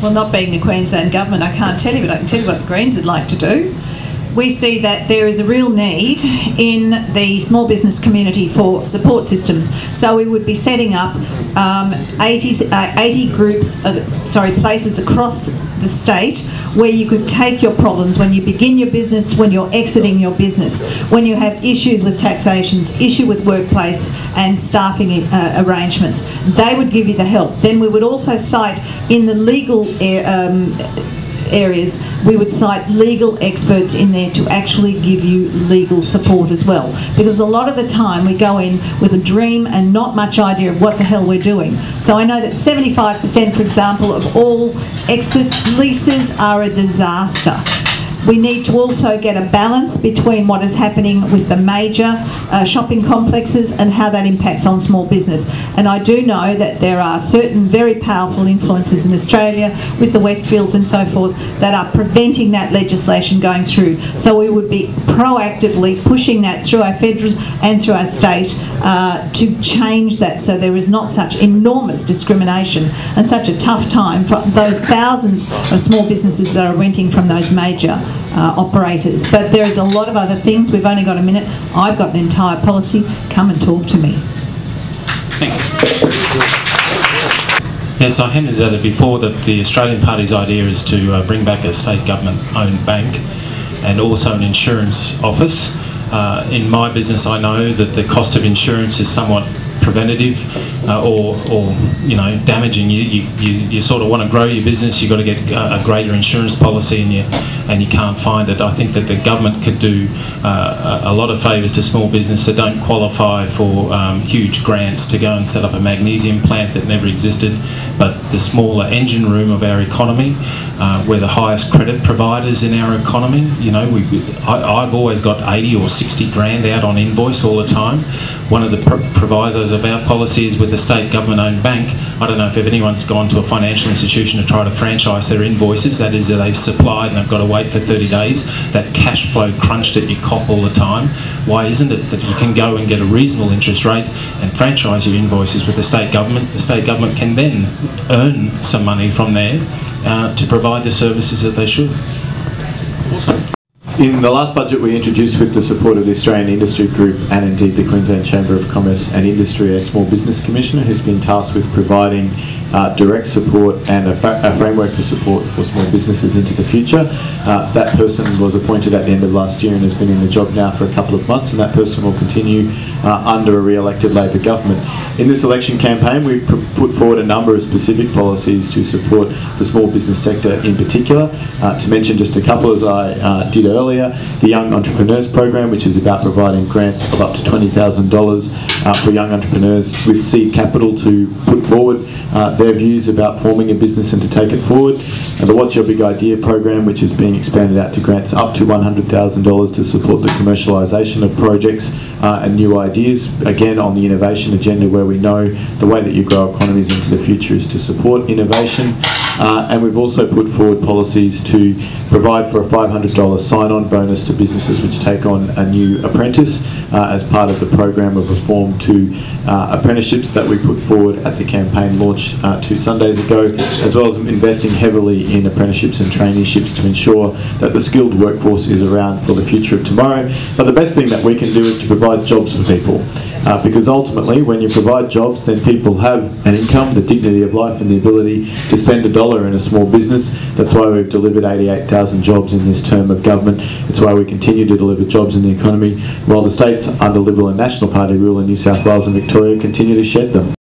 well, not being the Queensland government, I can't tell you, but I can tell you what the Greens would like to do. We see that there is a real need in the small business community for support systems. So we would be setting up 80 groups, places across the state where you could take your problems when you begin your business, when you're exiting your business, when you have issues with taxations, issue with workplace and staffing arrangements. They would give you the help. Then we would also cite in the legal areas, we would cite legal experts in there to actually give you legal support as well, because a lot of the time we go in with a dream and not much idea of what the hell we're doing. So I know that 75%, for example, of all exit leases are a disaster. We need to also get a balance between what is happening with the major shopping complexes and how that impacts on small business. And I do know that there are certain very powerful influences in Australia with the Westfields and so forth that are preventing that legislation going through. So we would be proactively pushing that through our federal and through our state to change that, so there is not such enormous discrimination and such a tough time for those thousands of small businesses that are renting from those major operators. But there is a lot of other things. We've only got a minute. I've got an entire policy. Come and talk to me. Thanks. Yes, I hinted at it before that the Australian Party's idea is to bring back a state government-owned bank and also an insurance office. In my business, I know that the cost of insurance is somewhat preventative or damaging. You sort of want to grow your business, you've got to get a greater insurance policy, and you can't find it. I think that the government could do a lot of favours to small business that don't qualify for huge grants to go and set up a magnesium plant that never existed, but the smaller engine room of our economy. We're the highest credit providers in our economy. I've always got 80 or 60 grand out on invoice all the time. One of the provisos of our policy is with the state government-owned bank. I don't know if anyone's gone to a financial institution to try to franchise their invoices. That is, that they've supplied and they've got to wait for 30 days. That cash flow crunch that you cop all the time. Why isn't it that you can go and get a reasonable interest rate and franchise your invoices with the state government? The state government can then earn some money from there to provide the services that they should. Awesome. In the last budget, we introduced, with the support of the Australian Industry Group and indeed the Queensland Chamber of Commerce and Industry, a Small Business Commissioner who's been tasked with providing direct support and a framework for support for small businesses into the future. That person was appointed at the end of last year and has been in the job now for a couple of months, and that person will continue under a re-elected Labor government. In this election campaign, we've put forward a number of specific policies to support the small business sector in particular. To mention just a couple, as I did earlier, the Young Entrepreneurs Program, which is about providing grants of up to $20,000 for young entrepreneurs with seed capital to put forward their views about forming a business and to take it forward. And the What's Your Big Idea program, which is being expanded out to grants up to $100,000 to support the commercialisation of projects and new ideas, again on the innovation agenda, where we know the way that you grow economies into the future is to support innovation. And we've also put forward policies to provide for a $500 sign-on bonus to businesses which take on a new apprentice as part of the program of reform to apprenticeships that we put forward at the campaign launch 2 Sundays ago, as well as investing heavily in apprenticeships and traineeships to ensure that the skilled workforce is around for the future of tomorrow. But the best thing that we can do is to provide jobs for people. Because ultimately, when you provide jobs, then people have an income, the dignity of life, and the ability to spend $1 in a small business. That's why we've delivered 88,000 jobs in this term of government. It's why we continue to deliver jobs in the economy, while the states under Liberal and National Party rule in New South Wales and Victoria continue to shed them.